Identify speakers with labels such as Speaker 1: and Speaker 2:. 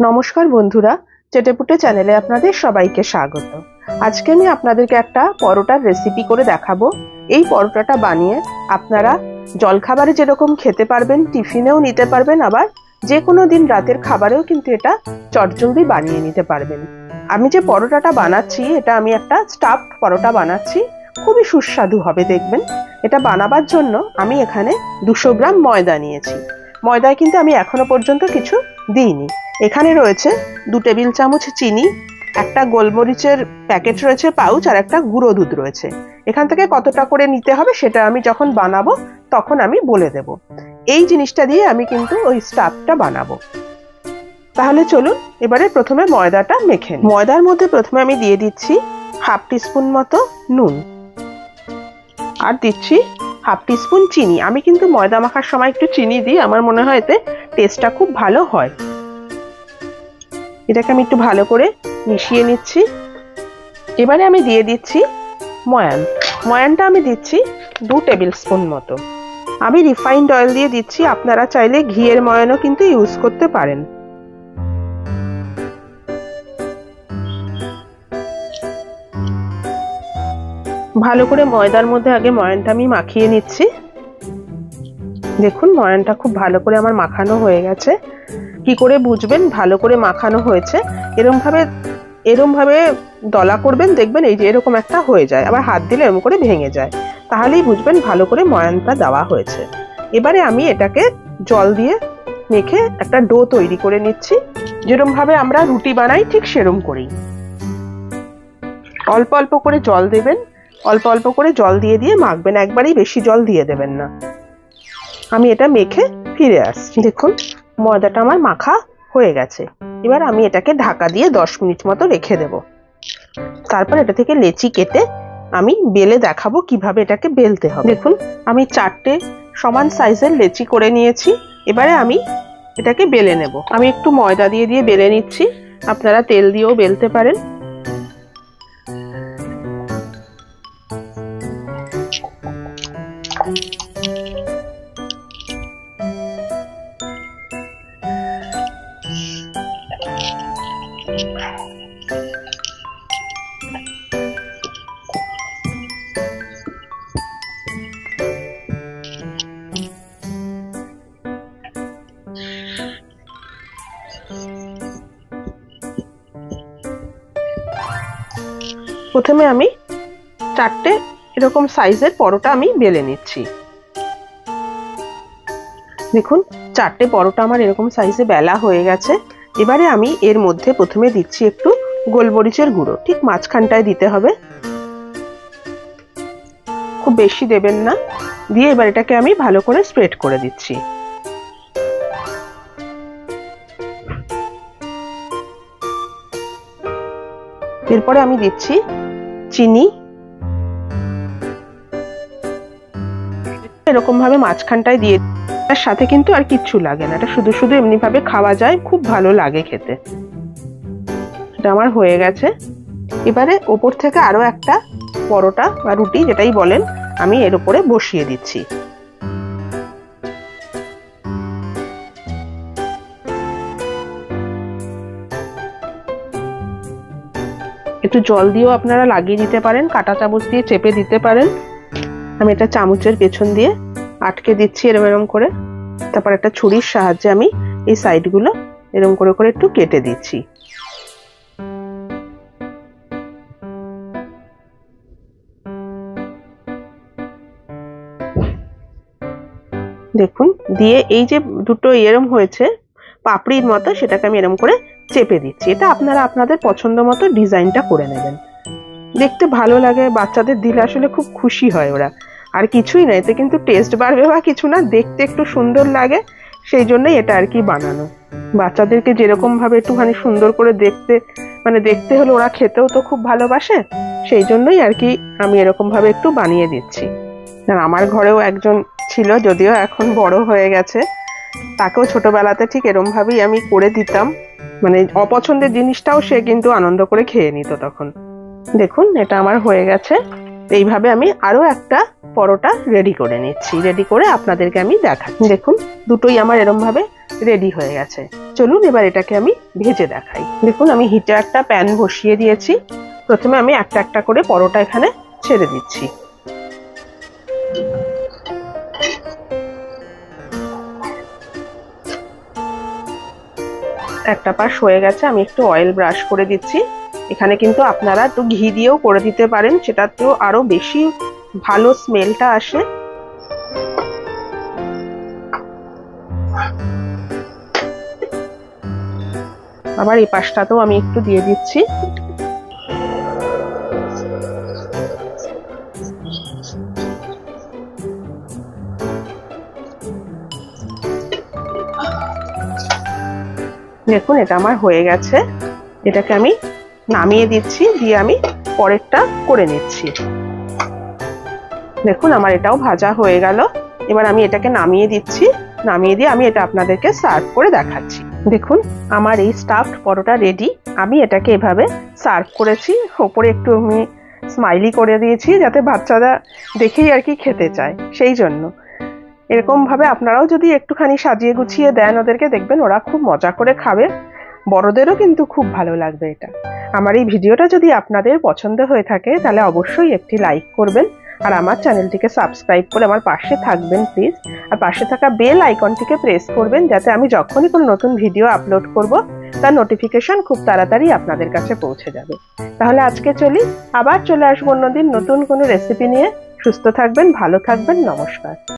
Speaker 1: নমস্কার বন্ধুরা, চেটেপুটে চ্যানেলে আপনাদের সবাইকে স্বাগত। আজকে আমি আপনাদেরকে একটা পরোটার রেসিপি করে দেখাবো। এই পরোটাটা বানিয়ে আপনারা জলখাবারে যেরকম খেতে পারবেন, টিফিনেও নিতে পারবেন, আবার যে কোনো দিন রাতের খাবারেও কিন্তু এটা চটজলদি বানিয়ে নিতে পারবেন। আমি যে পরোটাটা বানাচ্ছি, এটা আমি একটা স্টাফড পরোটা বানাচ্ছি। খুবই সুস্বাদু হবে দেখবেন। এটা বানাবার জন্য আমি এখানে 200 গ্রাম ময়দা নিয়েছি। ময়দায় কিন্তু আমি এখনো পর্যন্ত কিছু দিইনি। এখানে রয়েছে 2 টেবিল চামচ চিনি, একটা গোলমরিচের প্যাকেট রয়েছে পাউচ, আর একটা গুঁড়ো দুধ রয়েছে। এখান থেকে কতটা করে নিতে হবে সেটা আমি যখন বানাবো তখন আমি বলে দেব। এই জিনিসটা দিয়ে আমি কিন্তু ওই স্টাফটা বানাবো। তাহলে চলুন এবারে প্রথমে ময়দাটা মেখে নিই। ময়দার মধ্যে প্রথমে আমি দিয়ে দিচ্ছি 1/2 টিস্পুন মতো নুন, আর দিচ্ছি 1/2 টিস্পুন চিনি। আমি কিন্তু ময়দা মাখার সময় একটু চিনি দিই, আমার মনে হয় এতে টেস্টটা খুব ভালো হয়। এটাকে আমি একটু ভালো করে মিশিয়ে নিচ্ছি। এবারে আমি দিয়ে দিচ্ছি ময়ান। ময়ানটা আমি দিচ্ছি 2 টেবিল স্পুন মতো। আমি রিফাইন্ড অয়েল দিয়ে দিচ্ছি, আপনারা চাইলে ঘিয়ের ময়ানও কিন্তু ইউজ করতে পারেন। ভালো করে ময়দার মধ্যে আগে ময়ানটা আমি মাখিয়ে নিচ্ছি। দেখুন ময়ানটা খুব ভালো করে আমার মাখানো হয়ে গেছে। কি করে বুঝবেন ভালো করে মাখানো হয়েছে? এরম ভাবে দলা করবেন, দেখবেন এই যে এরকম একটা হয়ে যায়, আবার হাত দিলে এরকম করে ভেঙে যায়, তাহলেই বুঝবেন ভালো করে ময়ানটা দেওয়া হয়েছে। এবারে আমি এটাকে জল দিয়ে মেখে একটা ডো তৈরি করে নিচ্ছি। যেরকম ভাবে আমরা রুটি বানাই ঠিক সেরকম করেই অল্প অল্প করে জল দেবেন, অল্প অল্প করে জল দিয়ে দিয়ে মাখবেন, একবারেই বেশি জল দিয়ে দেবেন না। আমি এটা মেখে ফিরে আসছি। দেখুন ময়দাটা আমার মাখা হয়ে গেছে। এবার আমি এটাকে ঢাকা দিয়ে 10 মিনিট মতো রেখে দেব। তারপর এটা থেকে লেচি কেটে আমি বেলে দেখাবো কিভাবে এটাকে বেলতে হবে। দেখুন আমি 4টে সমান সাইজের লেচি করে নিয়েছি। এবারে আমি এটাকে বেলে নেব। আমি একটু ময়দা দিয়ে দিয়ে বেলে নিচ্ছি, আপনারা তেল দিয়েও বেলতে পারেন। প্রথমে আমি 4টে এরকম সাইজের পরোটা আমি বেলে নিচ্ছি। দেখুন 4টে পরোটা আমার এরকম সাইজে বেলা হয়ে গেছে। এবারে আমি এর মধ্যে প্রথমে দিচ্ছি একটু গোলমরিচের গুঁড়ো, ঠিক মাঝখানটায় দিতে হবে, খুব বেশি দেবেন না। দিয়ে এবার এটাকে আমি ভালো করে স্প্রেড করে দিচ্ছি। এরপরে আমি দিচ্ছি চিনি, এরকম ভাবে মাঝখানটায় দিয়ে, তার সাথে কিন্তু আর কিচ্ছু লাগে না, এটা শুধু শুধু এমনি ভাবে খাওয়া যায়, খুব ভালো লাগে খেতে। এটা আমার হয়ে গেছে। এবারে ওপর থেকে আরো একটা পরোটা বা রুটি যেটাই বলেন আমি এর উপরে বসিয়ে দিচ্ছি। একটু জল দিয়েও আপনারা লাগিয়ে দিতে পারেন, কাঁটা চামচ দিয়ে চেপে দিতে পারেন। আমি এটা চামচের পেছন দিয়ে আটকে দিচ্ছি এরম করে। তারপর একটা ছুরির সাহায্যে আমি এই সাইডগুলো এরকম করে করে একটু কেটে দিচ্ছি। দেখুন দিয়ে এই যে দুটো এরম হয়েছে পাপড়ির মতো, সেটাকে আমি এরকম করে চেপে দিচ্ছি। এটা আপনারা আপনাদের পছন্দ মতো ডিজাইনটা করে নেবেন। দেখতে ভালো লাগে, বাচ্চাদের দিলে আসলে খুব খুশি হয় ওরা। আর কিছুই না, এতে কিন্তু টেস্ট বাড়বে বা কিছু না, দেখতে একটু সুন্দর লাগে, সেই জন্যই এটা আর কি বানানো। বাচ্চাদেরকে যেরকম ভাবে একটুখানি সুন্দর করে দেখতে হলে ওরা খেতেও তো খুব ভালোবাসে, সেই জন্যই আর কি আমি এরকম ভাবে একটু বানিয়ে দিচ্ছি। আর আমার ঘরেও একজন ছিল, যদিও এখন বড় হয়ে গেছে, তাকেও ছোটবেলাতে ঠিক এরকম ভাবেই আমি করে দিতাম। অপছন্দের জিনিসটাও সে কিন্তু আনন্দ করে খেয়ে নিত তখন। দেখুন এটা আমার হয়ে গেছে। এইভাবে আমি আরো একটা পরোটা রেডি করে নিচ্ছি, রেডি করে আপনাদেরকে আমি দেখাচ্ছি। দেখুন দুটোই আমার এরকম ভাবে রেডি হয়ে গেছে। চলুন এবার এটাকে আমি ভেজে দেখাই। দেখুন আমি হিটে একটা প্যান বসিয়ে দিয়েছি। প্রথমে আমি একটা একটা করে পরোটা এখানে ছেড়ে দিচ্ছি। একটা পাশ হয়ে গেছে, আমি একটু অয়েল ব্রাশ করে দিচ্ছি। এখানে কিন্তু আপনারা একটু ঘি দিয়েও করে দিতে পারেন, সেটাতেও আরো বেশি ভালো স্মেলটা আসে। আবার এই পাশটাতেও আমি একটু দিয়ে দিচ্ছি। দেখুন এটা আমার হয়ে গেছে, এটাকে আমি নামিয়ে দিচ্ছি, দিয়ে আমি পরেরটা করে নিচ্ছি। দেখুন আমার এটাও ভাজা হয়ে গেল। এবার আমি এটাকে নামিয়ে দিচ্ছি, নামিয়ে দিয়ে আমি এটা আপনাদেরকে সার্ভ করে দেখাচ্ছি। দেখুন আমার এই স্টাফড পরোটা রেডি। আমি এটাকে এভাবে সার্ভ করেছি, ওপরে একটু আমি স্মাইলি করে দিয়েছি যাতে বাচ্চারা দেখেই আর কি খেতে চায়, সেই জন্য। এরকম ভাবে আপনারাও যদি একটুখানি সাজিয়ে গুছিয়ে দেন ওদেরকে, দেখবেন ওরা খুব মজা করে খাবে, বড়দেরও কিন্তু খুব ভালো লাগবে এটা। আমার এই ভিডিওটা যদি আপনাদের পছন্দ হয়ে থাকে তাহলে অবশ্যই একটি লাইক করবেন, আর আমার চ্যানেলটিকে সাবস্ক্রাইব করে আমার পাশে থাকবেন প্লিজ। আর পাশে থাকা বেল আইকনটিকে প্রেস করবেন যাতে আমি যখনই কোনো নতুন ভিডিও আপলোড করব তার নোটিফিকেশন খুব তাড়াতাড়ি আপনাদের কাছে পৌঁছে যাবে। তাহলে আজকে চলি, আবার চলে আসবো অন্যদিন নতুন কোনো রেসিপি নিয়ে। সুস্থ থাকবেন, ভালো থাকবেন, নমস্কার।